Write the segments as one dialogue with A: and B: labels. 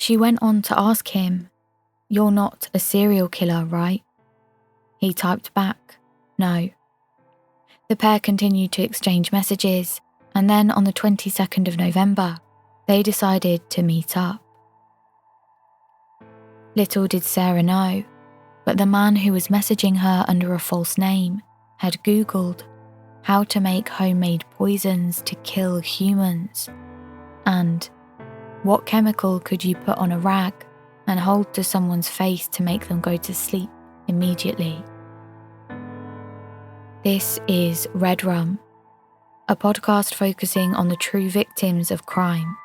A: She went on to ask him, "You're not a serial killer, right?" He typed back, "No." The pair continued to exchange messages, and then on the 22nd of November, they decided to meet up. Little did Sarah know, but the man who was messaging her under a false name had Googled how to make homemade poisons to kill humans, and what chemical could you put on a rag and hold to someone's face to make them go to sleep immediately. This is Red Rum, a podcast focusing on the true victims of crime.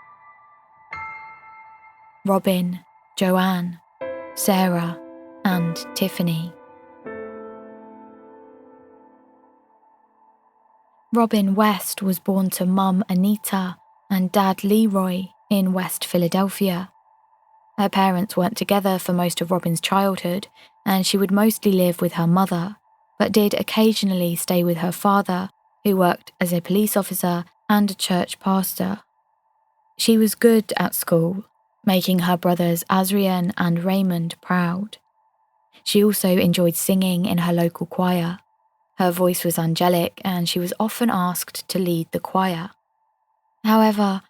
A: Robin, Joanne, Sarah, and Tiffany. Robin West was born to Mum Anita and Dad Leroy in West Philadelphia. Her parents weren't together for most of Robin's childhood, and she would mostly live with her mother, but did occasionally stay with her father, who worked as a police officer and a church pastor. She was good at school, making her brothers Azrian and Raymond proud. She also enjoyed singing in her local choir. Her voice was angelic, and she was often asked to lead the choir. However,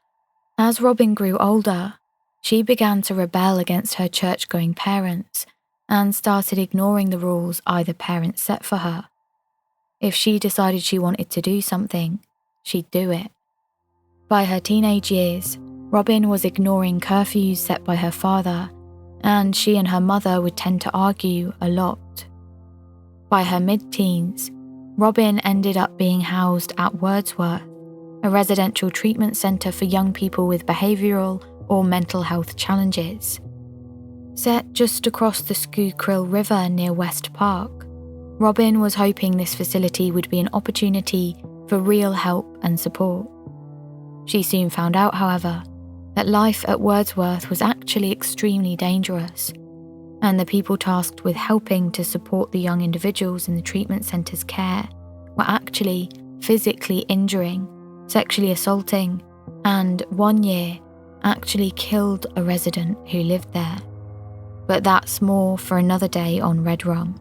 A: as Robin grew older, she began to rebel against her church-going parents and started ignoring the rules either parent set for her. If she decided she wanted to do something, she'd do it. By her teenage years, Robin was ignoring curfews set by her father, and she and her mother would tend to argue a lot. By her mid-teens, Robin ended up being housed at Wordsworth, a residential treatment centre for young people with behavioural or mental health challenges. Set just across the Schuylkill River near West Park, Robin was hoping this facility would be an opportunity for real help and support. She soon found out, however, that life at Wordsworth was actually extremely dangerous, and the people tasked with helping to support the young individuals in the treatment centre's care were actually physically injuring, sexually assaulting, and 1 year actually killed a resident who lived there. But that's more for another day on Red Rum.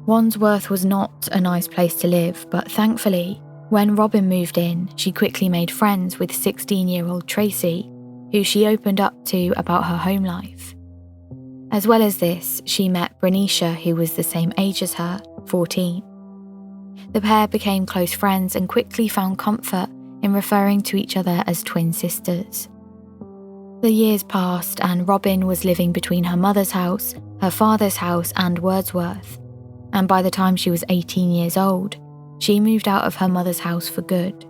A: Wandsworth was not a nice place to live, but thankfully, when Robin moved in, she quickly made friends with 16-year-old Tracy, who she opened up to about her home life. As well as this, she met Bernicia, who was the same age as her, 14. The pair became close friends and quickly found comfort in referring to each other as twin sisters. The years passed, and Robin was living between her mother's house, her father's house, and Wordsworth. And by the time she was 18 years old, she moved out of her mother's house for good.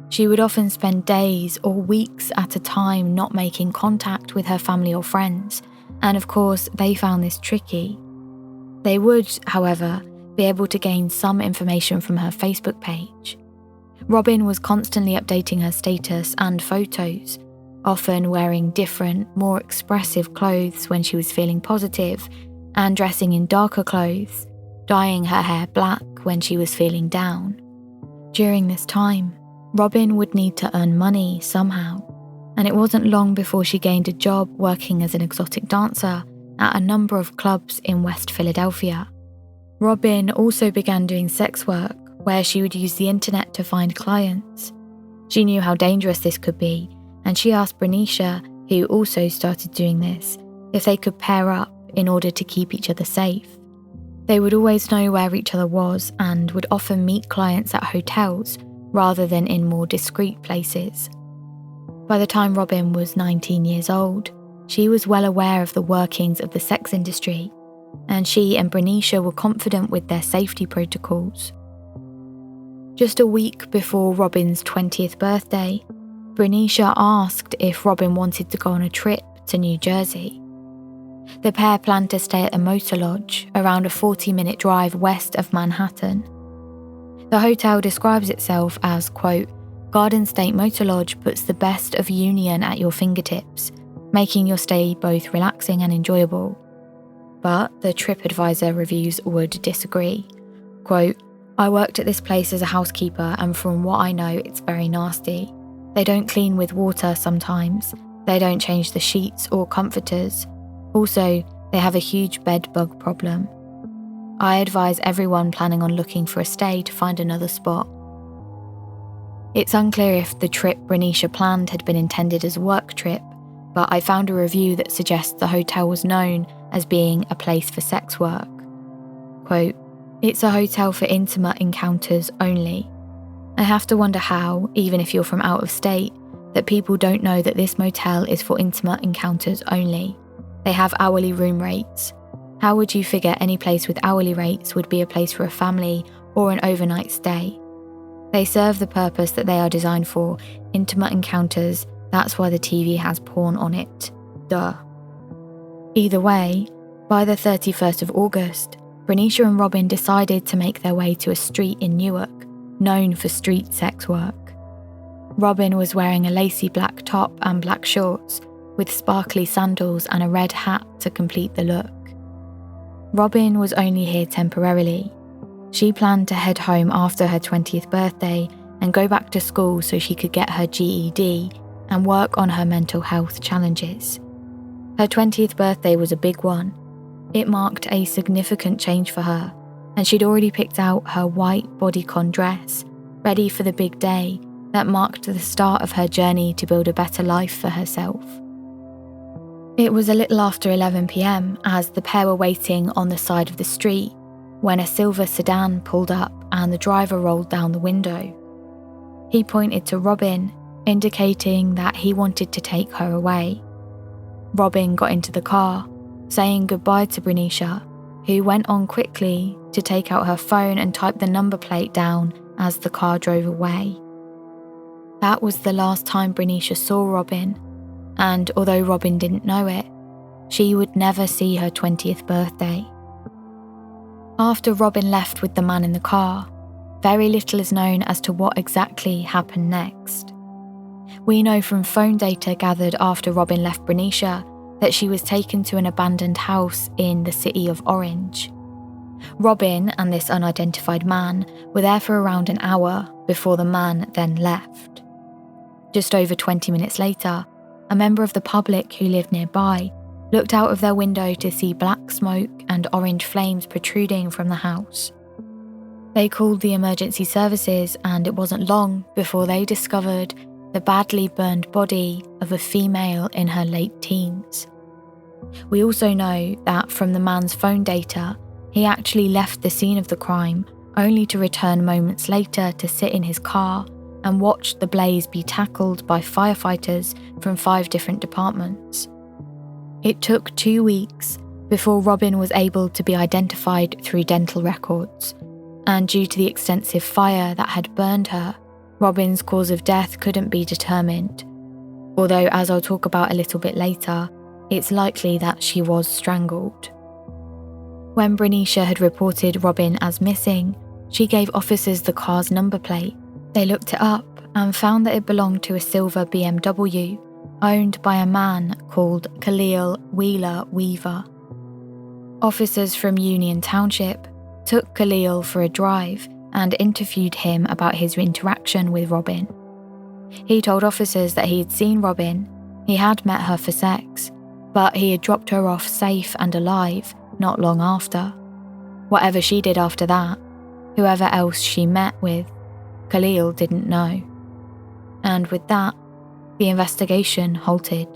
A: She would often spend days or weeks at a time not making contact with her family or friends, and of course, they found this tricky. They would, however, be able to gain some information from her Facebook page. Robin was constantly updating her status and photos, often wearing different, more expressive clothes when she was feeling positive, and dressing in darker clothes, dyeing her hair black when she was feeling down. During this time, Robin would need to earn money somehow, and it wasn't long before she gained a job working as an exotic dancer at a number of clubs in West Philadelphia. Robin also began doing sex work, where she would use the internet to find clients. She knew how dangerous this could be, and she asked Bernicia, who also started doing this, if they could pair up in order to keep each other safe. They would always know where each other was and would often meet clients at hotels rather than in more discreet places. By the time Robin was 19 years old, she was well aware of the workings of the sex industry, and she and Bernicia were confident with their safety protocols. Just a week before Robin's 20th birthday, Bernicia asked if Robin wanted to go on a trip to New Jersey. The pair planned to stay at a motor lodge around a 40-minute drive west of Manhattan. The hotel describes itself as, quote, "Garden State Motor Lodge puts the best of Union at your fingertips, making your stay both relaxing and enjoyable." But the TripAdvisor reviews would disagree. Quote, "I worked at this place as a housekeeper, and from what I know, it's very nasty. They don't clean with water sometimes. They don't change the sheets or comforters. Also, they have a huge bed bug problem. I advise everyone planning on looking for a stay to find another spot. It's unclear if the trip Bernicia planned had been intended as a work trip, but I found a review that suggests the hotel was known as being a place for sex work. Quote, "It's a hotel for intimate encounters only. I have to wonder how, even if you're from out of state, that people don't know that this motel is for intimate encounters only. They have hourly room rates. How would you figure any place with hourly rates would be a place for a family or an overnight stay? They serve the purpose that they are designed for, intimate encounters. That's why the TV has porn on it. Duh." Either way, by the 31st of August, Bernicia and Robin decided to make their way to a street in Newark, known for street sex work. Robin was wearing a lacy black top and black shorts, with sparkly sandals and a red hat to complete the look. Robin was only here temporarily. She planned to head home after her 20th birthday and go back to school so she could get her GED and work on her mental health challenges. Her 20th birthday was a big one. It marked a significant change for her, and she'd already picked out her white bodycon dress, ready for the big day that marked the start of her journey to build a better life for herself. It was a little after 11 p.m. as the pair were waiting on the side of the street when a silver sedan pulled up and the driver rolled down the window. He pointed to Robin, indicating that he wanted to take her away. Robin got into the car, saying goodbye to Bernicia, who went on quickly to take out her phone and type the number plate down as the car drove away. That was the last time Bernicia saw Robin, and although Robin didn't know it, she would never see her 20th birthday. After Robin left with the man in the car, very little is known as to what exactly happened next. We know from phone data gathered after Robin left Bernicia that she was taken to an abandoned house in the city of Orange. Robin and this unidentified man were there for around an hour before the man then left. Just over 20 minutes later, a member of the public who lived nearby looked out of their window to see black smoke and orange flames protruding from the house. They called the emergency services, and it wasn't long before they discovered the badly burned body of a female in her late teens. We also know that from the man's phone data, he actually left the scene of the crime only to return moments later to sit in his car and watch the blaze be tackled by firefighters from 5 different departments. It took 2 weeks before Robin was able to be identified through dental records, and due to the extensive fire that had burned her, Robin's cause of death couldn't be determined, although as I'll talk about a little bit later, it's likely that she was strangled. When Bernicia had reported Robin as missing, she gave officers the car's number plate. They looked it up and found that it belonged to a silver BMW, owned by a man called Khalil Wheeler Weaver. Officers from Union Township took Khalil for a drive and interviewed him about his interaction with Robin. He told officers that he had seen Robin, he had met her for sex, but he had dropped her off safe and alive not long after. Whatever she did after that, whoever else she met with, Khalil didn't know. And with that, the investigation halted.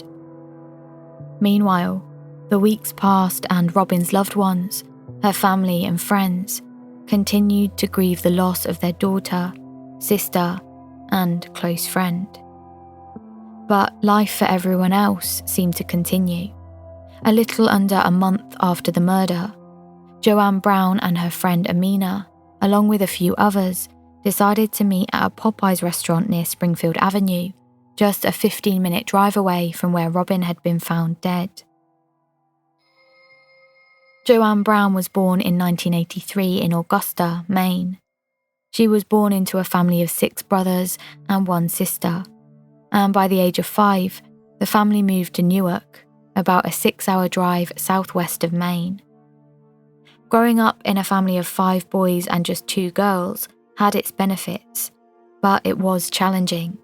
A: Meanwhile, the weeks passed and Robin's loved ones, her family and friends, continued to grieve the loss of their daughter, sister, and close friend. But life for everyone else seemed to continue. A little under a month after the murder, Joanne Brown and her friend Amina, along with a few others, decided to meet at a Popeyes restaurant near Springfield Avenue, just a 15-minute drive away from where Robin had been found dead. Joanne Brown was born in 1983 in Augusta, Maine. She was born into a family of 6 brothers and 1 sister, and by the age of 5, the family moved to Newark, about a 6-hour drive southwest of Maine. Growing up in a family of 5 boys and just 2 girls had its benefits, but it was challenging.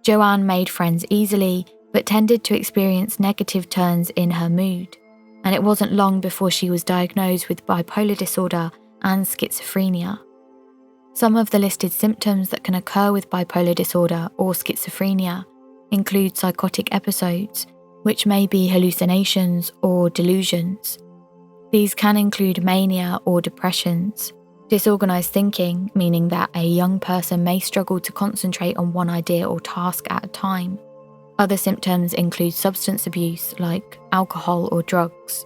A: Joanne made friends easily but tended to experience negative turns in her mood, and it wasn't long before she was diagnosed with bipolar disorder and schizophrenia. Some of the listed symptoms that can occur with bipolar disorder or schizophrenia include psychotic episodes, which may be hallucinations or delusions. These can include mania or depressions, disorganized thinking, meaning that a young person may struggle to concentrate on one idea or task at a time. Other symptoms include substance abuse, like alcohol or drugs.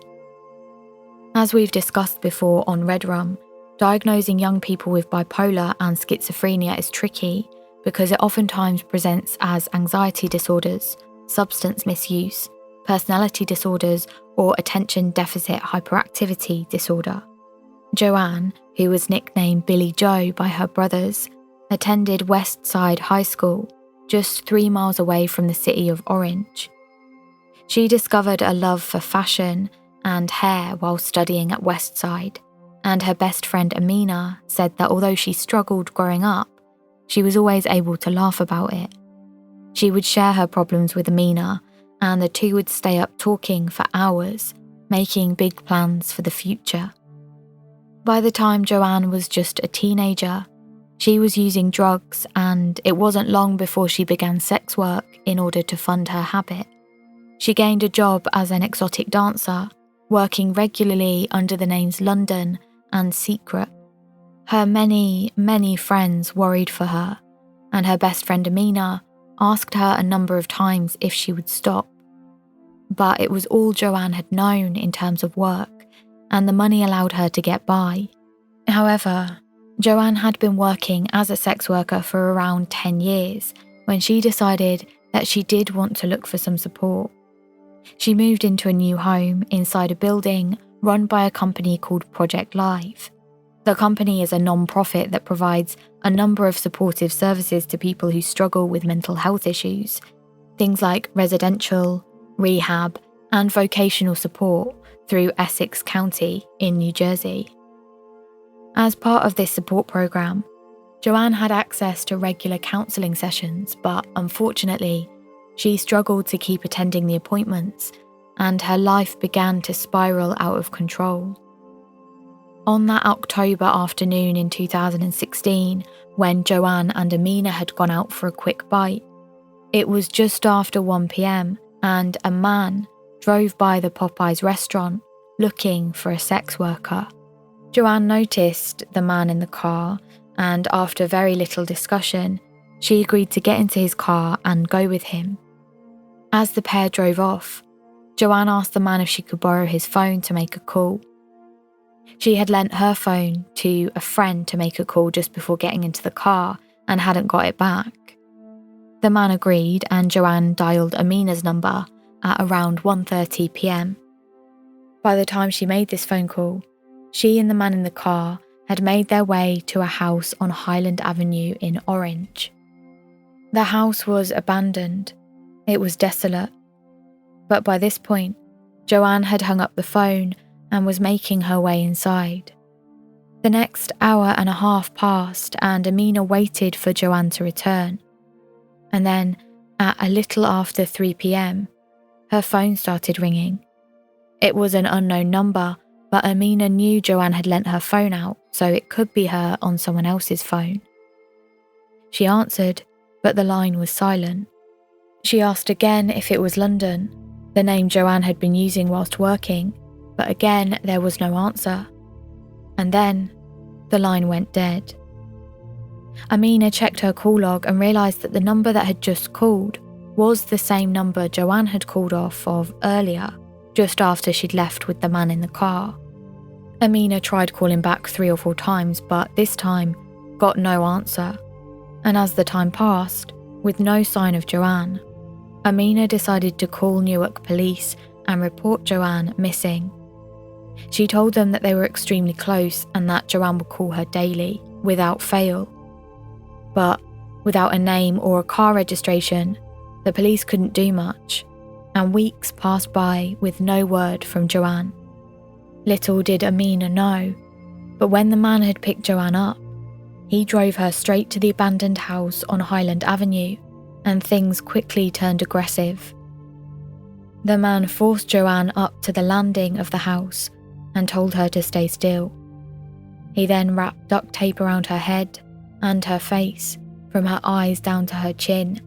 A: As we've discussed before on Red Rum, diagnosing young people with bipolar and schizophrenia is tricky because it oftentimes presents as anxiety disorders, substance misuse, personality disorders, or attention deficit hyperactivity disorder. Joanne, who was nicknamed Billy Joe by her brothers, attended West Side High School, just 3 miles away from the city of Orange. She discovered a love for fashion and hair while studying at West Side, and her best friend Amina said that although she struggled growing up, she was always able to laugh about it. She would share her problems with Amina, and the two would stay up talking for hours, making big plans for the future. By the time Joanne was just a teenager, she was using drugs, and it wasn't long before she began sex work in order to fund her habit. She gained a job as an exotic dancer, working regularly under the names London and Secret. Her many, many friends worried for her, and her best friend Amina asked her a number of times if she would stop. But it was all Joanne had known in terms of work, and the money allowed her to get by. However, Joanne had been working as a sex worker for around 10 years when she decided that she did want to look for some support. She moved into a new home inside a building run by a company called Project Live. The company is a non-profit that provides a number of supportive services to people who struggle with mental health issues, things like residential, rehab, and vocational support through Essex County in New Jersey. As part of this support program, Joanne had access to regular counselling sessions, but unfortunately, she struggled to keep attending the appointments, and her life began to spiral out of control. On that October afternoon in 2016, when Joanne and Amina had gone out for a quick bite, it was just after 1 p.m, and a man drove by the Popeyes restaurant looking for a sex worker. Joanne noticed the man in the car, and after very little discussion, she agreed to get into his car and go with him. As the pair drove off, Joanne asked the man if she could borrow his phone to make a call. She had lent her phone to a friend to make a call just before getting into the car and hadn't got it back. The man agreed, and Joanne dialed Amina's number at around 1:30 p.m. By the time she made this phone call, she and the man in the car had made their way to a house on Highland Avenue in Orange. The house was abandoned. It was desolate. But by this point, Joanne had hung up the phone and was making her way inside. The next hour and a half passed, and Amina waited for Joanne to return. And then, at a little after 3 p.m, her phone started ringing. It was an unknown number, but Amina knew Joanne had lent her phone out, so it could be her on someone else's phone. She answered, but the line was silent. She asked again if it was London, the name Joanne had been using whilst working, but again there was no answer. And then the line went dead. Amina checked her call log and realised that the number that had just called was the same number Joanne had called off of earlier, just after she'd left with the man in the car. Amina tried calling back 3 or 4 times, but this time got no answer. And as the time passed, with no sign of Joanne, Amina decided to call Newark police and report Joanne missing. She told them that they were extremely close and that Joanne would call her daily, without fail. But without a name or a car registration, the police couldn't do much, and weeks passed by with no word from Joanne. Little did Amina know, but when the man had picked Joanne up, he drove her straight to the abandoned house on Highland Avenue, and things quickly turned aggressive. The man forced Joanne up to the landing of the house and told her to stay still. He then wrapped duct tape around her head and her face from her eyes down to her chin,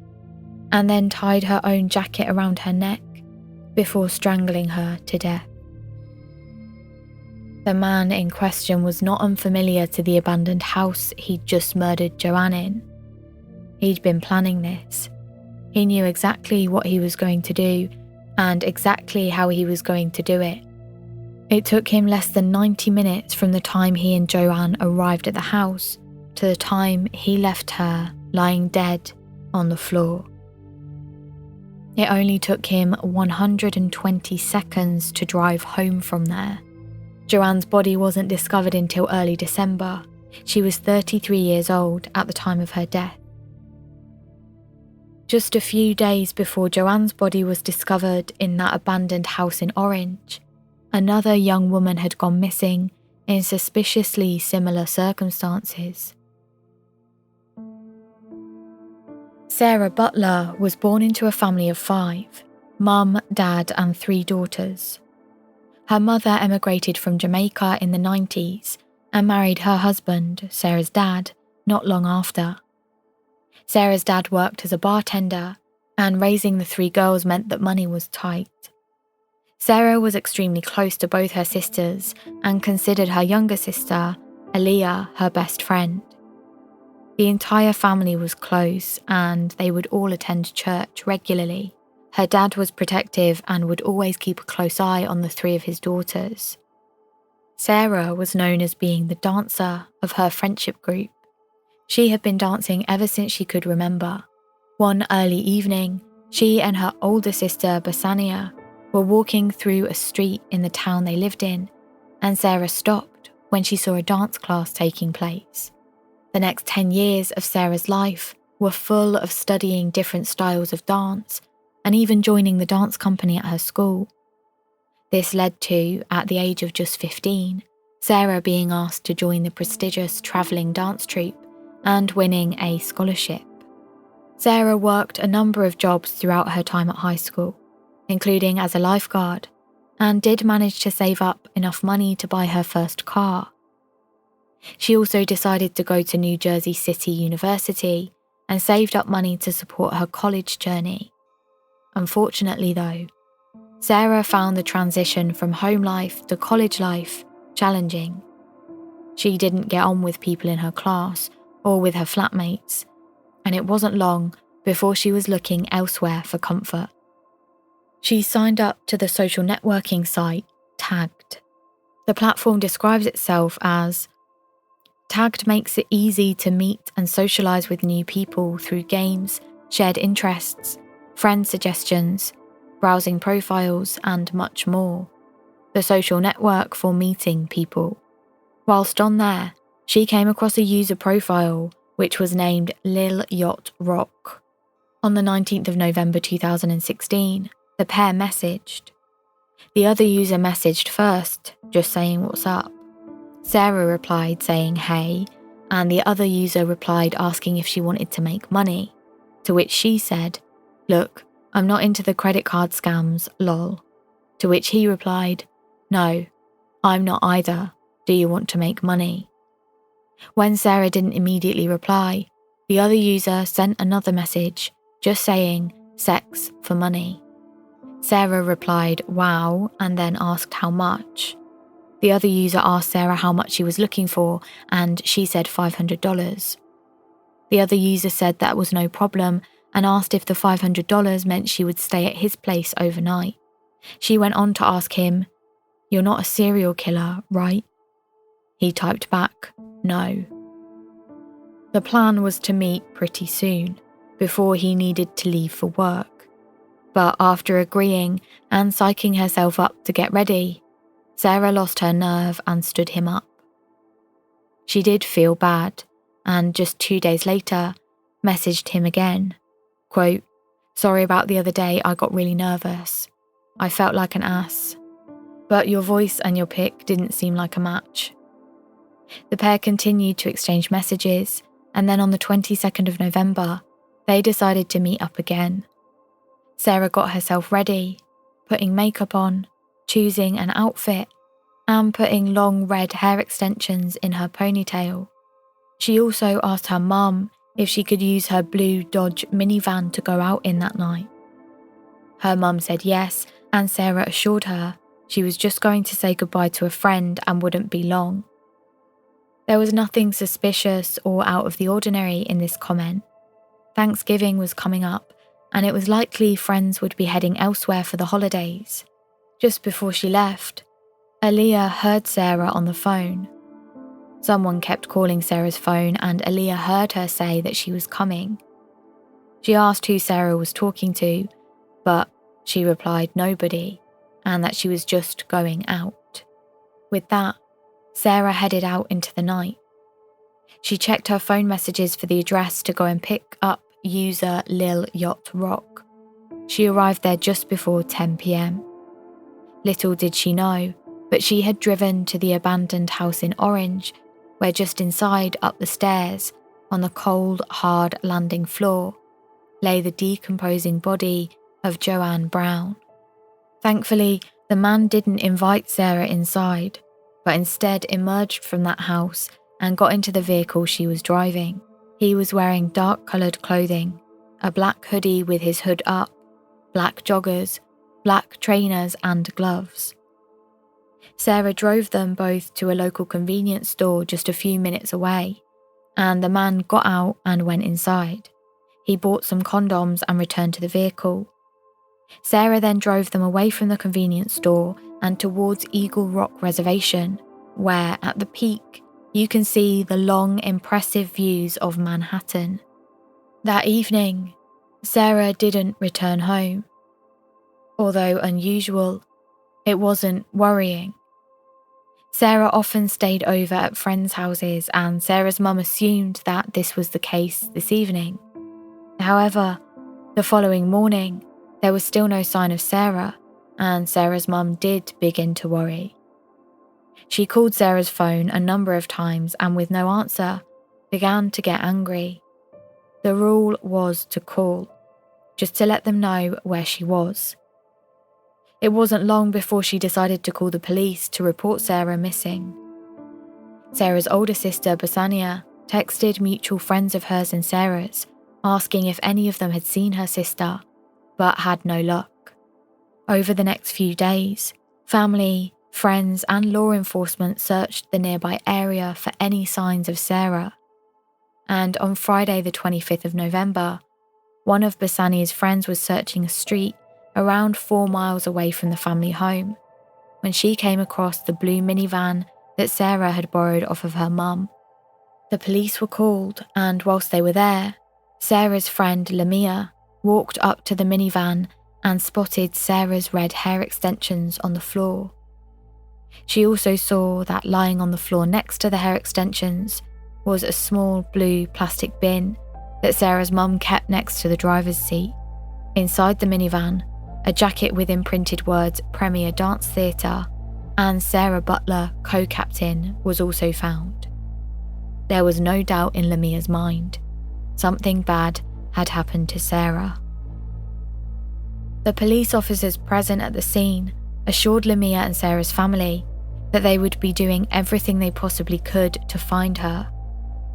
A: and then tied her own jacket around her neck before strangling her to death. The man in question was not unfamiliar to the abandoned house he'd just murdered Joanne in. He'd been planning this. He knew exactly what he was going to do and exactly how he was going to do it. It took him less than 90 minutes from the time he and Joanne arrived at the house to the time he left her lying dead on the floor. It only took him 120 seconds to drive home from there. Joanne's body wasn't discovered until early December. She was 33 years old at the time of her death. Just a few days before Joanne's body was discovered in that abandoned house in Orange, another young woman had gone missing in suspiciously similar circumstances. Sarah Butler was born into a family of 5, mum, dad and 3 daughters. Her mother emigrated from Jamaica in the 90s and married her husband, Sarah's dad, not long after. Sarah's dad worked as a bartender, and raising the 3 girls meant that money was tight. Sarah was extremely close to both her sisters and considered her younger sister, Aaliyah, her best friend. The entire family was close and they would all attend church regularly. Her dad was protective and would always keep a close eye on the 3 of his daughters. Sarah was known as being the dancer of her friendship group. She had been dancing ever since she could remember. One early evening, she and her older sister, Basania, were walking through a street in the town they lived in, and Sarah stopped when she saw a dance class taking place. The next 10 years of Sarah's life were full of studying different styles of dance and even joining the dance company at her school. This led to, at the age of just 15, Sarah being asked to join the prestigious travelling dance troupe and winning a scholarship. Sarah worked a number of jobs throughout her time at high school, including as a lifeguard, and did manage to save up enough money to buy her first car. She also decided to go to New Jersey City University and saved up money to support her college journey. Unfortunately though, Sarah found the transition from home life to college life challenging. She didn't get on with people in her class or with her flatmates, and it wasn't long before she was looking elsewhere for comfort. She signed up to the social networking site Tagged. The platform describes itself as Tagged makes it easy to meet and socialise with new people through games, shared interests, friend suggestions, browsing profiles, and much more. The social network for meeting people. Whilst on there, she came across a user profile which was named Lil Yacht Rock. On the 19th of November 2016, the pair messaged. The other user messaged first, just saying what's up. Sarah replied saying hey, and the other user replied asking if she wanted to make money, to which she said, "Look, I'm not into the credit card scams, lol." To which he replied, "No, I'm not either. Do you want to make money?" When Sarah didn't immediately reply, the other user sent another message, just saying, "Sex for money." Sarah replied, "Wow," and then asked how much. The other user asked Sarah how much she was looking for, and she said $500. The other user said that was no problem and asked if the $500 meant she would stay at his place overnight. She went on to ask him, "You're not a serial killer, right?" He typed back, "No." The plan was to meet pretty soon, before he needed to leave for work. But after agreeing and psyching herself up to get ready, Sarah lost her nerve and stood him up. She did feel bad, and just 2 days later, messaged him again. Quote, "Sorry about the other day, I got really nervous. I felt like an ass. But your voice and your pic didn't seem like a match." The pair continued to exchange messages, and then on the 22nd of November, they decided to meet up again. Sarah got herself ready, putting makeup on, choosing an outfit, and putting long red hair extensions in her ponytail. She also asked her mum if she could use her blue Dodge minivan to go out in that night. Her mum said yes, and Sarah assured her she was just going to say goodbye to a friend and wouldn't be long. There was nothing suspicious or out of the ordinary in this comment. Thanksgiving was coming up, and it was likely friends would be heading elsewhere for the holidays. Just before she left, Aaliyah heard Sarah on the phone. Someone kept calling Sarah's phone, and Aaliyah heard her say that she was coming. She asked who Sarah was talking to, but she replied nobody, and that she was just going out. With that, Sarah headed out into the night. She checked her phone messages for the address to go and pick up user Lil Yacht Rock. She arrived there just before 10 p.m. Little did she know, but she had driven to the abandoned house in Orange, where just inside, up the stairs, on the cold, hard landing floor, lay the decomposing body of Joanne Brown. Thankfully, the man didn't invite Sarah inside, but instead emerged from that house and got into the vehicle she was driving. He was wearing dark-coloured clothing, a black hoodie with his hood up, black joggers, black trainers and gloves. Sarah drove them both to a local convenience store just a few minutes away, and the man got out and went inside. He bought some condoms and returned to the vehicle. Sarah then drove them away from the convenience store and towards Eagle Rock Reservation, where, at the peak, you can see the long, impressive views of Manhattan. That evening, Sarah didn't return home. Although unusual, it wasn't worrying. Sarah often stayed over at friends' houses, and Sarah's mum assumed that this was the case this evening. However, the following morning, there was still no sign of Sarah, and Sarah's mum did begin to worry. She called Sarah's phone a number of times and with no answer, began to get angry. The rule was to call, just to let them know where she was. It wasn't long before she decided to call the police to report Sarah missing. Sarah's older sister, Basania, texted mutual friends of hers and Sarah's, asking if any of them had seen her sister, but had no luck. Over the next few days, family, friends and law enforcement searched the nearby area for any signs of Sarah. And on Friday the 25th of November, one of Basania's friends was searching a street around 4 miles away from the family home, when she came across the blue minivan that Sarah had borrowed off of her mum. The police were called, and whilst they were there, Sarah's friend Lamia walked up to the minivan and spotted Sarah's red hair extensions on the floor. She also saw that lying on the floor next to the hair extensions was a small blue plastic bin that Sarah's mum kept next to the driver's seat. Inside the minivan, a jacket with imprinted words Premier Dance Theatre and Sarah Butler, co-captain, was also found. There was no doubt in Lamia's mind. Something bad had happened to Sarah. The police officers present at the scene assured Lamia and Sarah's family that they would be doing everything they possibly could to find her.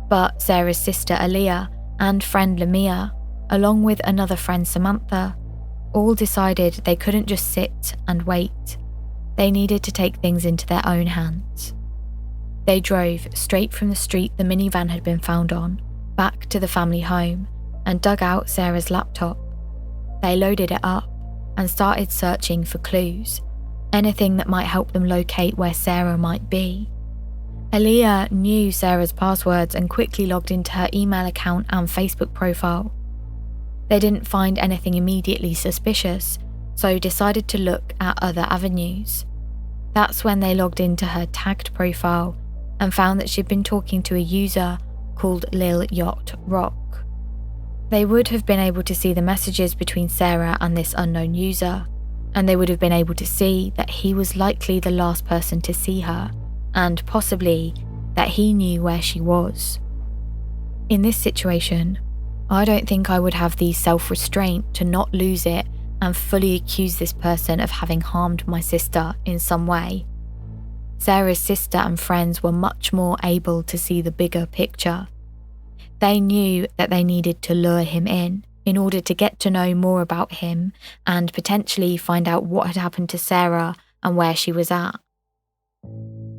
A: But Sarah's sister Aaliyah and friend Lamia, along with another friend Samantha, all decided they couldn't just sit and wait. They needed to take things into their own hands. They drove straight from the street the minivan had been found on, back to the family home, and dug out Sarah's laptop. They loaded it up and started searching for clues, anything that might help them locate where Sarah might be. Aaliyah knew Sarah's passwords and quickly logged into her email account and Facebook profile. They didn't find anything immediately suspicious, so decided to look at other avenues. That's when they logged into her tagged profile and found that she'd been talking to a user called Lil Yacht Rock. They would have been able to see the messages between Sarah and this unknown user, and they would have been able to see that he was likely the last person to see her, and possibly that he knew where she was. In this situation, I don't think I would have the self-restraint to not lose it and fully accuse this person of having harmed my sister in some way. Sarah's sister and friends were much more able to see the bigger picture. They knew that they needed to lure him in order to get to know more about him and potentially find out what had happened to Sarah and where she was at.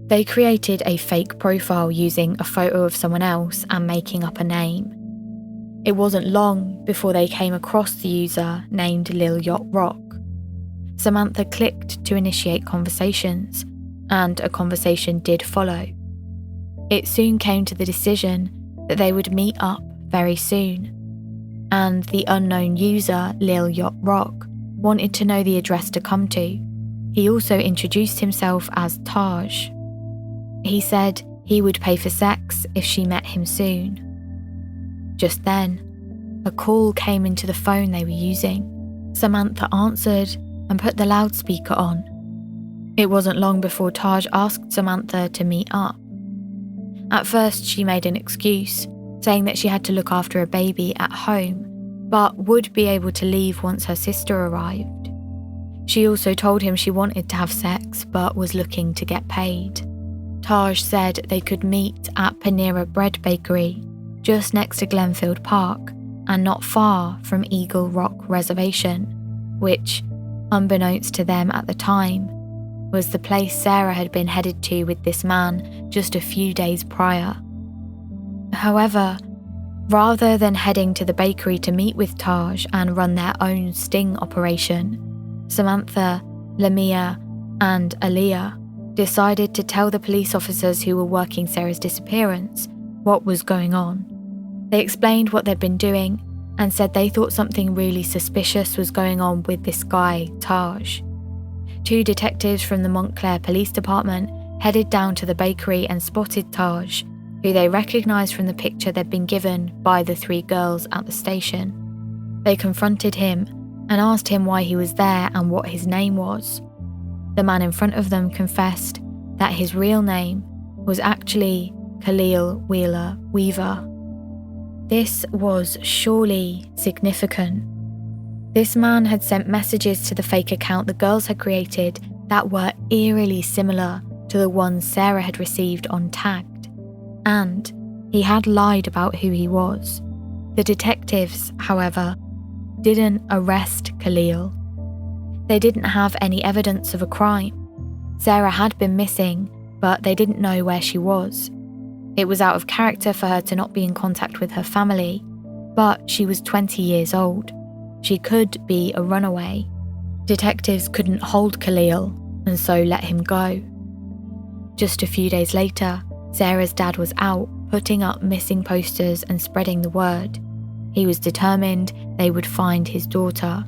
A: They created a fake profile using a photo of someone else and making up a name. It wasn't long before they came across the user named Lil Yacht Rock. Samantha clicked to initiate conversations, and a conversation did follow. It soon came to the decision that they would meet up very soon, and the unknown user, Lil Yacht Rock, wanted to know the address to come to. He also introduced himself as Taj. He said he would pay for sex if she met him soon. Just then, a call came into the phone they were using. Samantha answered and put the loudspeaker on. It wasn't long before Taj asked Samantha to meet up. At first, she made an excuse, saying that she had to look after a baby at home, but would be able to leave once her sister arrived. She also told him she wanted to have sex, but was looking to get paid. Taj said they could meet at Panera Bread Bakery, just next to Glenfield Park, and not far from Eagle Rock Reservation, which, unbeknownst to them at the time, was the place Sarah had been headed to with this man just a few days prior. However, rather than heading to the bakery to meet with Taj and run their own sting operation, Samantha, Lamia, and Aaliyah decided to tell the police officers who were working Sarah's disappearance what was going on. They explained what they'd been doing and said they thought something really suspicious was going on with this guy, Taj. 2 detectives from the Montclair Police Department headed down to the bakery and spotted Taj, who they recognised from the picture they'd been given by the 3 girls at the station. They confronted him and asked him why he was there and what his name was. The man in front of them confessed that his real name was actually Khalil Wheeler Weaver. This was surely significant. This man had sent messages to the fake account the girls had created that were eerily similar to the ones Sarah had received on Tagged, and he had lied about who he was. The detectives, however, didn't arrest Khalil. They didn't have any evidence of a crime. Sarah had been missing, but they didn't know where she was. It was out of character for her to not be in contact with her family, but she was 20 years old. She could be a runaway. Detectives couldn't hold Khalil, and so let him go. Just a few days later, Sarah's dad was out putting up missing posters and spreading the word. He was determined they would find his daughter.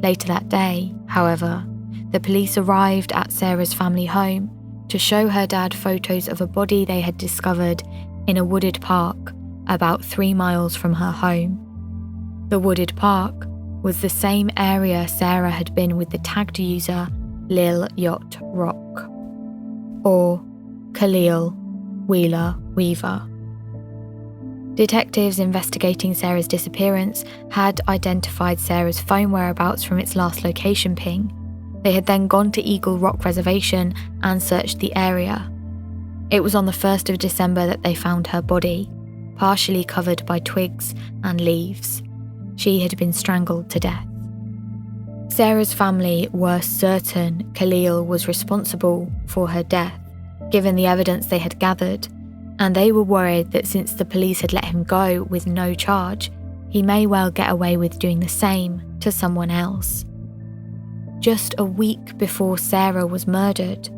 A: Later that day, however, the police arrived at Sarah's family home to show her dad photos of a body they had discovered in a wooded park about 3 miles from her home. The wooded park was the same area Sarah had been with the tagged user Lil Yacht Rock, or Khalil Wheeler Weaver. Detectives investigating Sarah's disappearance had identified Sarah's phone whereabouts from its last location ping. They had then gone to Eagle Rock Reservation and searched the area. It was on the 1st of December that they found her body, partially covered by twigs and leaves. She had been strangled to death. Sarah's family were certain Khalil was responsible for her death, given the evidence they had gathered, and they were worried that since the police had let him go with no charge, he may well get away with doing the same to someone else. Just a week before Sarah was murdered,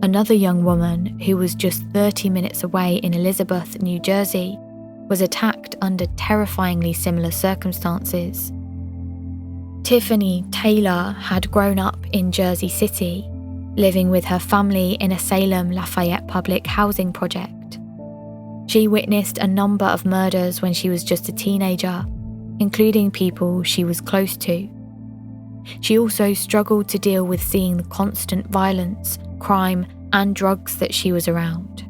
A: another young woman who was just 30 minutes away in Elizabeth, New Jersey, was attacked under terrifyingly similar circumstances. Tiffany Taylor had grown up in Jersey City, living with her family in a Salem Lafayette public housing project. She witnessed a number of murders when she was just a teenager, including people she was close to. She also struggled to deal with seeing the constant violence, crime, and drugs that she was around.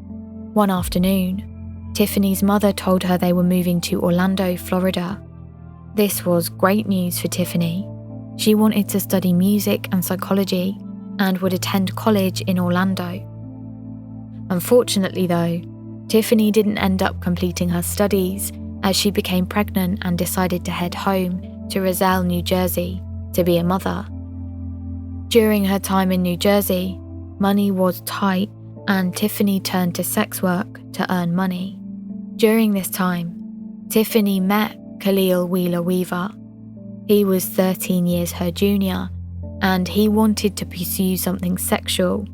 A: One afternoon, Tiffany's mother told her they were moving to Orlando, Florida. This was great news for Tiffany. She wanted to study music and psychology and would attend college in Orlando. Unfortunately though, Tiffany didn't end up completing her studies as she became pregnant and decided to head home to Roselle, New Jersey, to be a mother. During her time in New Jersey, money was tight and Tiffany turned to sex work to earn money. During this time, Tiffany met Khalil Wheeler Weaver. He was 13 years her junior, and he wanted to pursue something sexual.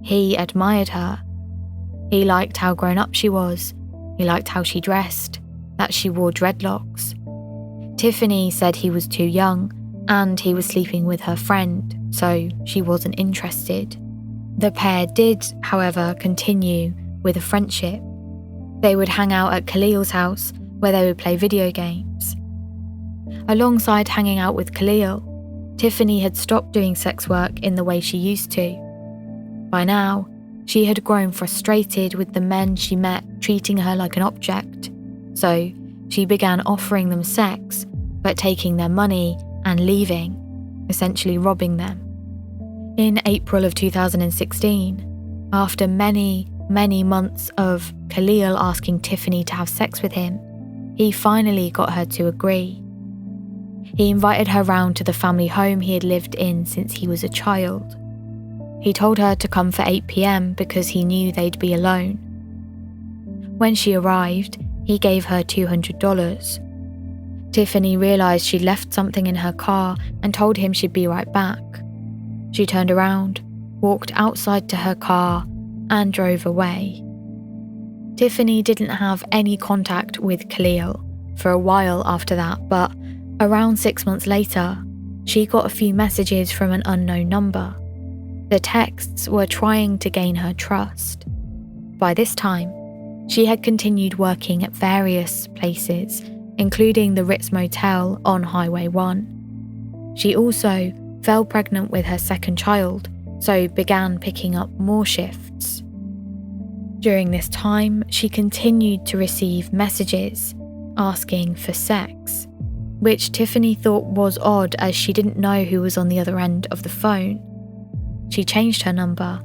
A: He admired her. He liked how grown up she was. He liked how she dressed, that she wore dreadlocks. Tiffany said he was too young, and he was sleeping with her friend, so she wasn't interested. The pair did, however, continue with a friendship. They would hang out at Khalil's house, where they would play video games. Alongside hanging out with Khalil, Tiffany had stopped doing sex work in the way she used to. By now, she had grown frustrated with the men she met treating her like an object, so she began offering them sex, but taking their money and leaving, essentially robbing them. In April of 2016, after many months of Khalil asking Tiffany to have sex with him, he finally got her to agree. He invited her round to the family home he had lived in since he was a child. He told her to come for 8 p.m. because he knew they'd be alone. When she arrived, he gave her $200. Tiffany realised she'd left something in her car and told him she'd be right back. She turned around, walked outside to her car, and drove away. Tiffany didn't have any contact with Khalil for a while after that, but around 6 months later, she got a few messages from an unknown number. The texts were trying to gain her trust. By this time, she had continued working at various places, including the Ritz Motel on Highway 1. She also fell pregnant with her second child, so began picking up more shifts. During this time, she continued to receive messages asking for sex, which Tiffany thought was odd as she didn't know who was on the other end of the phone. She changed her number,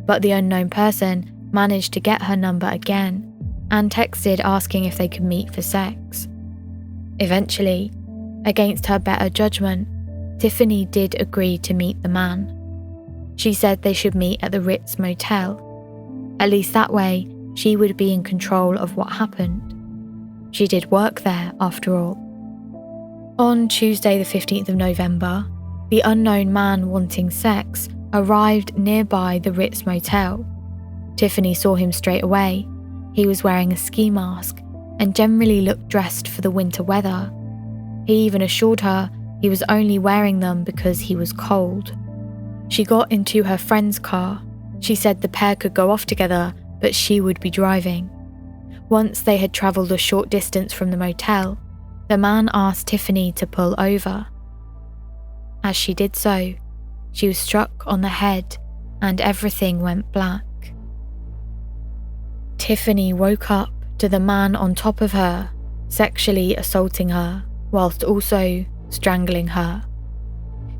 A: but the unknown person managed to get her number again and texted asking if they could meet for sex. Eventually, against her better judgment, Tiffany did agree to meet the man. She said they should meet at the Ritz Motel. At least that way, she would be in control of what happened. She did work there, after all. On Tuesday the 15th of November, the unknown man wanting sex arrived nearby the Ritz Motel. Tiffany saw him straight away. He was wearing a ski mask and generally looked dressed for the winter weather. He even assured her he was only wearing them because he was cold. She got into her friend's car. She said the pair could go off together, but she would be driving. Once they had travelled a short distance from the motel, the man asked Tiffany to pull over. As she did so, she was struck on the head and everything went black. Tiffany woke up to the man on top of her, sexually assaulting her, whilst also strangling her.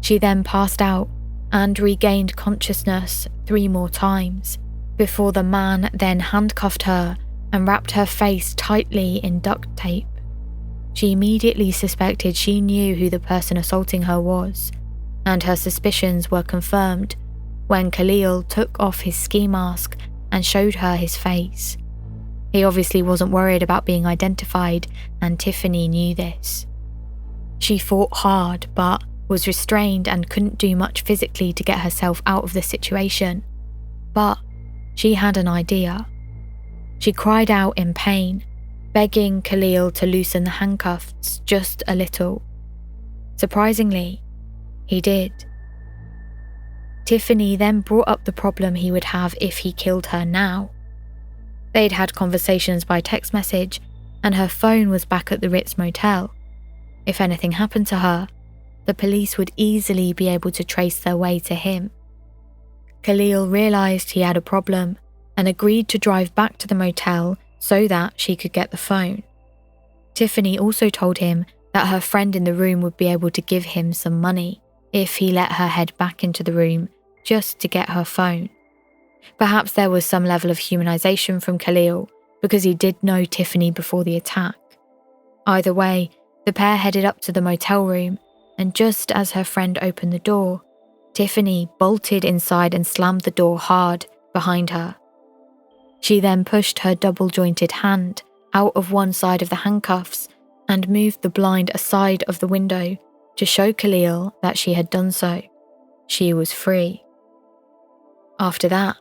A: She then passed out and regained consciousness 3 more times, before the man then handcuffed her and wrapped her face tightly in duct tape. She immediately suspected she knew who the person assaulting her was, and her suspicions were confirmed when Khalil took off his ski mask and showed her his face. He obviously wasn't worried about being identified, and Tiffany knew this. She fought hard, but was restrained and couldn't do much physically to get herself out of the situation. But she had an idea. She cried out in pain, begging Khalil to loosen the handcuffs just a little. Surprisingly, he did. Tiffany then brought up the problem he would have if he killed her now. They'd had conversations by text message, and her phone was back at the Ritz Motel. If anything happened to her, the police would easily be able to trace their way to him. Khalil realised he had a problem and agreed to drive back to the motel so that she could get the phone. Tiffany also told him that her friend in the room would be able to give him some money. if he let her head back into the room just to get her phone. Perhaps there was some level of humanization from Khalil because he did know Tiffany before the attack. Either way, the pair headed up to the motel room, and just as her friend opened the door, Tiffany bolted inside and slammed the door hard behind her. She then pushed her double-jointed hand out of one side of the handcuffs and moved the blind aside of the window to show Khalil that she had done so. She was free. After that,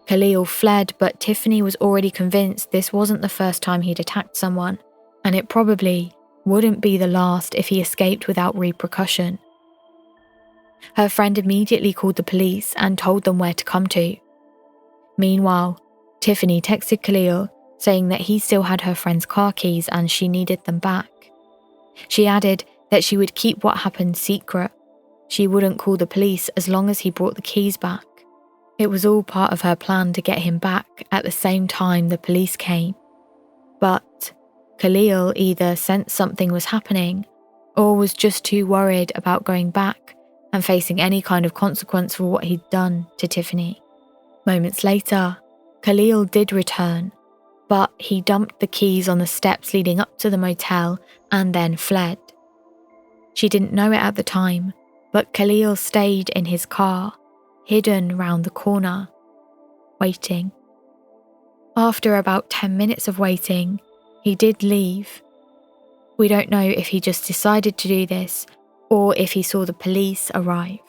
A: Khalil fled, but Tiffany was already convinced this wasn't the first time he'd attacked someone, and it probably wouldn't be the last if he escaped without repercussion. Her friend immediately called the police and told them where to come to. Meanwhile, Tiffany texted Khalil saying that he still had her friend's car keys and she needed them back. She added that she would keep what happened secret. She wouldn't call the police as long as he brought the keys back. It was all part of her plan to get him back at the same time the police came. But Khalil either sensed something was happening or was just too worried about going back and facing any kind of consequence for what he'd done to Tiffany. Moments later, Khalil did return, but he dumped the keys on the steps leading up to the motel and then fled. She didn't know it at the time, but Khalil stayed in his car, hidden round the corner, waiting. After about 10 minutes of waiting, he did leave. We don't know if he just decided to do this or if he saw the police arrive.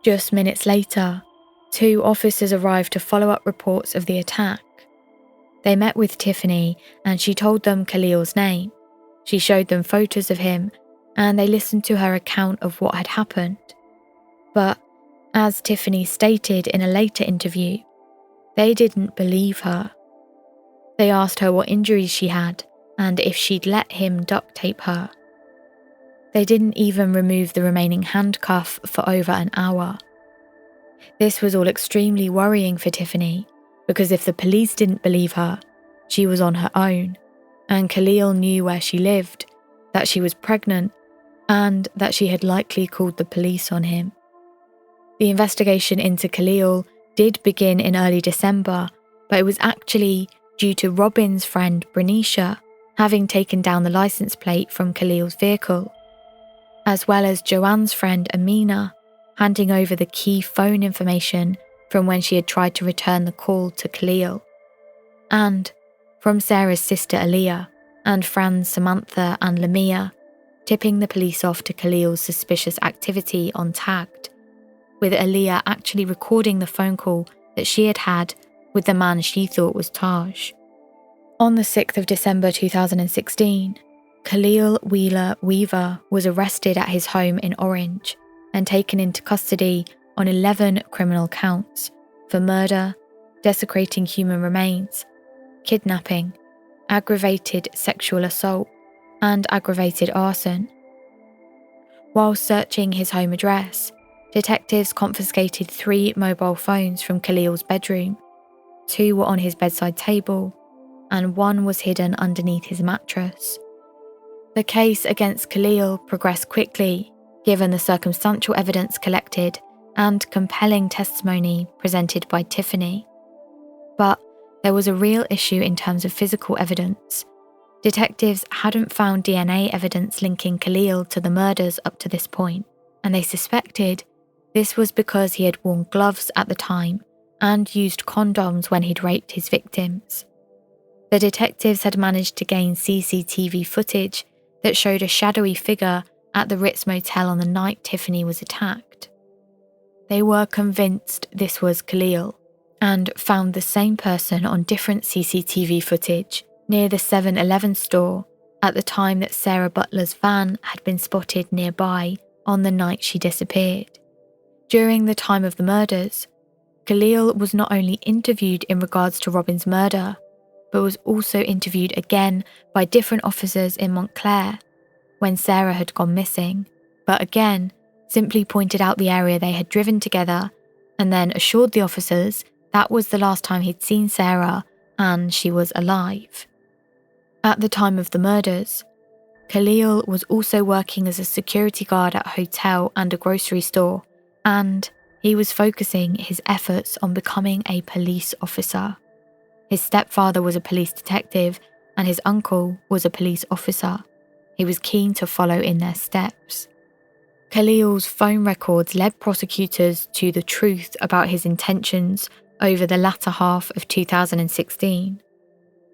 A: Just minutes later, 2 officers arrived to follow up reports of the attack. They met with Tiffany and she told them Khalil's name. She showed them photos of him and they listened to her account of what had happened. But as Tiffany stated in a later interview, they didn't believe her. They asked her what injuries she had and if she'd let him duct tape her. They didn't even remove the remaining handcuff for over an hour. This was all extremely worrying for Tiffany, because if the police didn't believe her, she was on her own, and Khalil knew where she lived, that she was pregnant, and that she had likely called the police on him. The investigation into Khalil did begin in early December, but it was actually due to Robin's friend Bernicia having taken down the license plate from Khalil's vehicle, as well as Joanne's friend Amina handing over the key phone information from when she had tried to return the call to Khalil, and from Sarah's sister Aaliyah and friends Samantha and Lamia, tipping the police off to Khalil's suspicious activity on Tagged, with Aaliyah actually recording the phone call that she had had with the man she thought was Taj. On the 6th of December 2016, Khalil Wheeler Weaver was arrested at his home in Orange and taken into custody on 11 criminal counts for murder, desecrating human remains, kidnapping, aggravated sexual assault, and aggravated arson. While searching his home address, detectives confiscated 3 mobile phones from Khalil's bedroom. 2 were on his bedside table, and 1 was hidden underneath his mattress. The case against Khalil progressed quickly, given the circumstantial evidence collected and compelling testimony presented by Tiffany. But there was a real issue in terms of physical evidence. Detectives hadn't found DNA evidence linking Khalil to the murders up to this point, and they suspected this was because he had worn gloves at the time and used condoms when he'd raped his victims. The detectives had managed to gain CCTV footage that showed a shadowy figure at the Ritz Motel on the night Tiffany was attacked. They were convinced this was Khalil and found the same person on different CCTV footage near the 7-Eleven store at the time that Sarah Butler's van had been spotted nearby on the night she disappeared. During the time of the murders, Khalil was not only interviewed in regards to Robin's murder, but was also interviewed again by different officers in Montclair when Sarah had gone missing, but again simply pointed out the area they had driven together and then assured the officers that was the last time he'd seen Sarah and she was alive. At the time of the murders, Khalil was also working as a security guard at a hotel and a grocery store, and he was focusing his efforts on becoming a police officer. His stepfather was a police detective, and his uncle was a police officer. He was keen to follow in their steps. Khalil's phone records led prosecutors to the truth about his intentions over the latter half of 2016.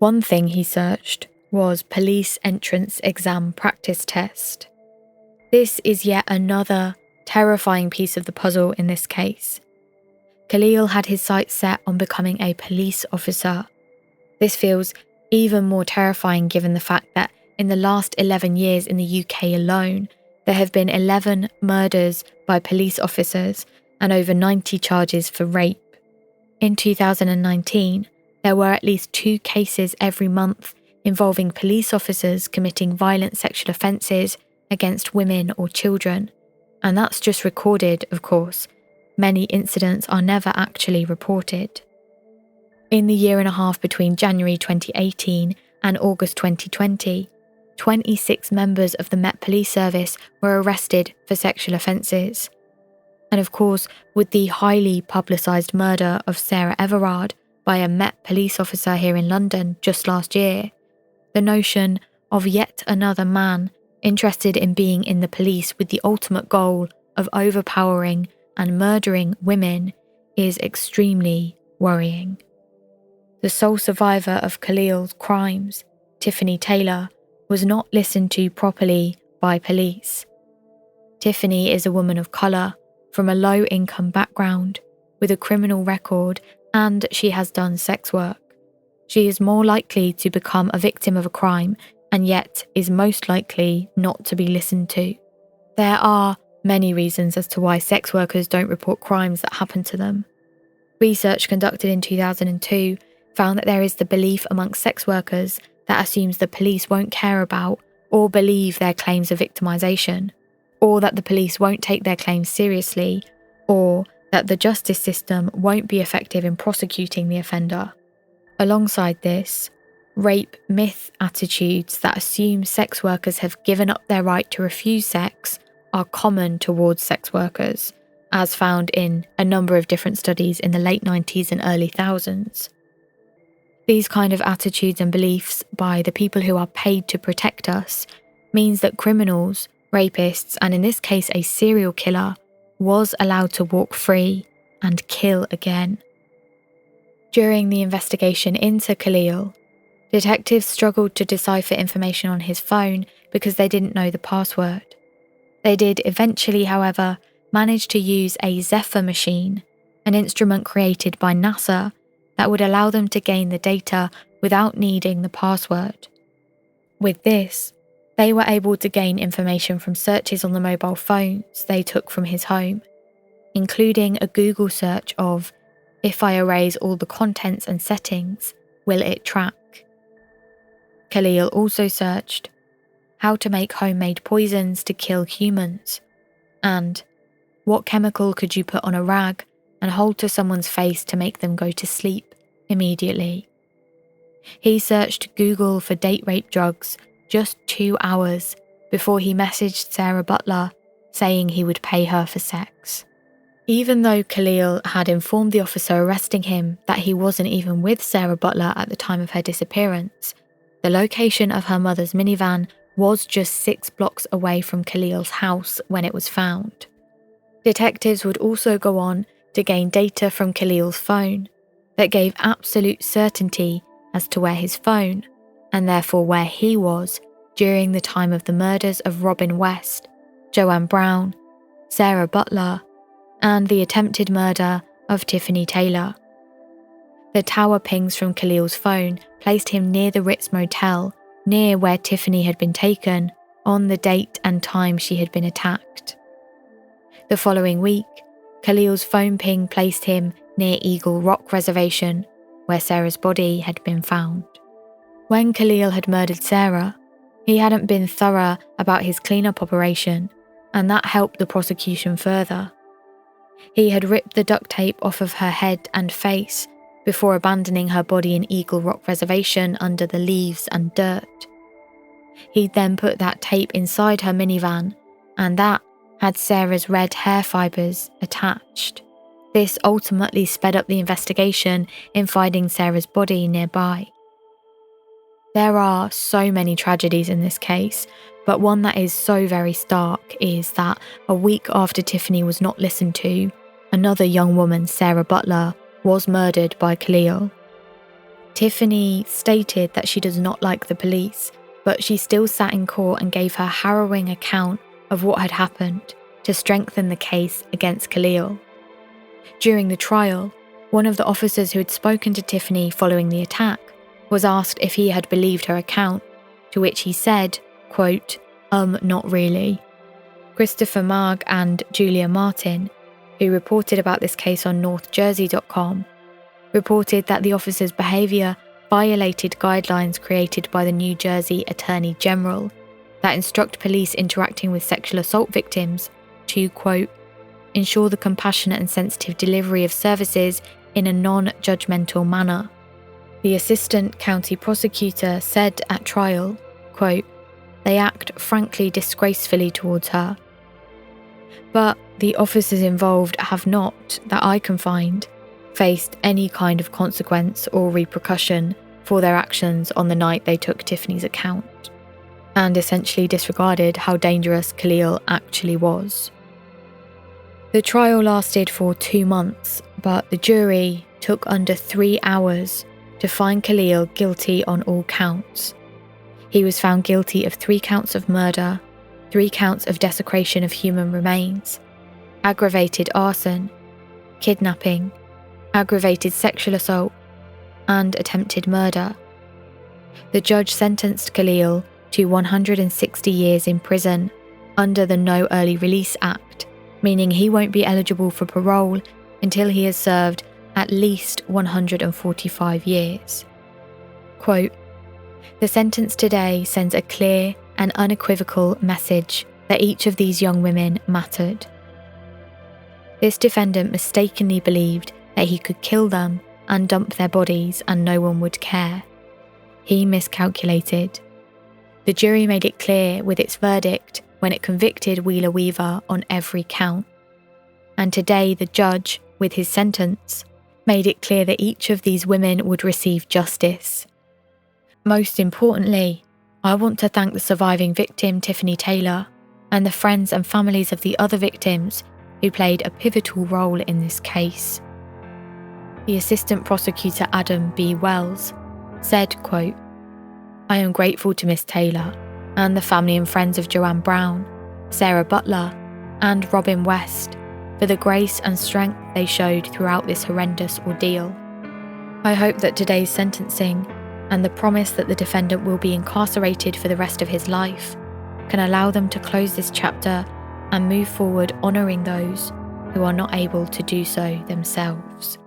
A: One thing he searched was police entrance exam practice test. This is yet another terrifying piece of the puzzle in this case. Khalil had his sights set on becoming a police officer. This feels even more terrifying given the fact that in the last 11 years in the UK alone, there have been 11 murders by police officers and over 90 charges for rape. In 2019, there were at least 2 cases every month involving police officers committing violent sexual offences against women or children. And that's just recorded, of course. Many incidents are never actually reported. In the year and a half between January 2018 and August 2020, 26 members of the Met Police Service were arrested for sexual offences. And of course, with the highly publicised murder of Sarah Everard by a Met police officer here in London just last year, the notion of yet another man interested in being in the police with the ultimate goal of overpowering and murdering women is extremely worrying. The sole survivor of Khalil's crimes, Tiffany Taylor, was not listened to properly by police. Tiffany is a woman of colour from a low-income background with a criminal record, and she has done sex work. She is more likely to become a victim of a crime and yet is most likely not to be listened to. There are many reasons as to why sex workers don't report crimes that happen to them. Research conducted in 2002 found that there is the belief amongst sex workers that assumes the police won't care about or believe their claims of victimisation, or that the police won't take their claims seriously, or that the justice system won't be effective in prosecuting the offender. Alongside this, rape myth attitudes that assume sex workers have given up their right to refuse sex are common towards sex workers, as found in a number of different studies in the late 90s and early thousands. These kind of attitudes and beliefs by the people who are paid to protect us means that criminals, rapists, and in this case a serial killer, was allowed to walk free and kill again. During the investigation into Khalil, detectives struggled to decipher information on his phone because they didn't know the password. They did eventually, however, manage to use a Zephyr machine, an instrument created by NASA that would allow them to gain the data without needing the password. With this, they were able to gain information from searches on the mobile phones they took from his home, including a Google search of, "If I erase all the contents and settings, will it track?" Khalil also searched, "How to make homemade poisons to kill humans," and "What chemical could you put on a rag and hold to someone's face to make them go to sleep immediately?" He searched Google for date rape drugs just 2 hours before he messaged Sarah Butler saying he would pay her for sex. Even though Khalil had informed the officer arresting him that he wasn't even with Sarah Butler at the time of her disappearance, the location of her mother's minivan was just 6 blocks away from Khalil's house when it was found. Detectives would also go on to gain data from Khalil's phone that gave absolute certainty as to where his phone, and therefore where he was, during the time of the murders of Robin West, Joanne Brown, Sarah Butler, and the attempted murder of Tiffany Taylor. The tower pings from Khalil's phone placed him near the Ritz Motel, near where Tiffany had been taken, on the date and time she had been attacked. The following week, Khalil's phone ping placed him near Eagle Rock Reservation, where Sarah's body had been found. When Khalil had murdered Sarah, he hadn't been thorough about his cleanup operation, and that helped the prosecution further. He had ripped the duct tape off of her head and face before abandoning her body in Eagle Rock Reservation under the leaves and dirt. He'd then put that tape inside her minivan, and that had Sarah's red hair fibres attached. This ultimately sped up the investigation in finding Sarah's body nearby. There are so many tragedies in this case, but one that is so very stark is that a week after Tiffany was not listened to, another young woman, Sarah Butler, was murdered by Khalil. Tiffany stated that she does not like the police, but she still sat in court and gave her harrowing account of what had happened to strengthen the case against Khalil. During the trial, one of the officers who had spoken to Tiffany following the attack was asked if he had believed her account, to which he said, quote, not really. Christopher Marg and Julia Martin, who reported about this case on NorthJersey.com, reported that the officer's behaviour violated guidelines created by the New Jersey Attorney General that instruct police interacting with sexual assault victims to, quote, ensure the compassionate and sensitive delivery of services in a non-judgmental manner. The assistant county prosecutor said at trial, quote, they act frankly disgracefully towards her. But the officers involved have not, that I can find, faced any kind of consequence or repercussion for their actions on the night they took Tiffany's account, and essentially disregarded how dangerous Khalil actually was. The trial lasted for 2 months, but the jury took under 3 hours to find Khalil guilty on all counts. He was found guilty of 3 counts of murder, 3 counts of desecration of human remains, aggravated arson, kidnapping, aggravated sexual assault, and attempted murder. The judge sentenced Khalil to 160 years in prison under the No Early Release Act, meaning he won't be eligible for parole until he has served at least 145 years. Quote, the sentence today sends a clear and unequivocal message that each of these young women mattered. This defendant mistakenly believed that he could kill them and dump their bodies and no one would care. He miscalculated. The jury made it clear with its verdict when it convicted Wheeler Weaver on every count. And today the judge, with his sentence, made it clear that each of these women would receive justice. Most importantly, I want to thank the surviving victim Tiffany Taylor and the friends and families of the other victims who played a pivotal role in this case. The assistant prosecutor Adam B. Wells said, quote, I am grateful to Miss Taylor and the family and friends of Joanne Brown, Sarah Butler, and Robin West for the grace and strength they showed throughout this horrendous ordeal. I hope that today's sentencing and the promise that the defendant will be incarcerated for the rest of his life can allow them to close this chapter and move forward honouring those who are not able to do so themselves.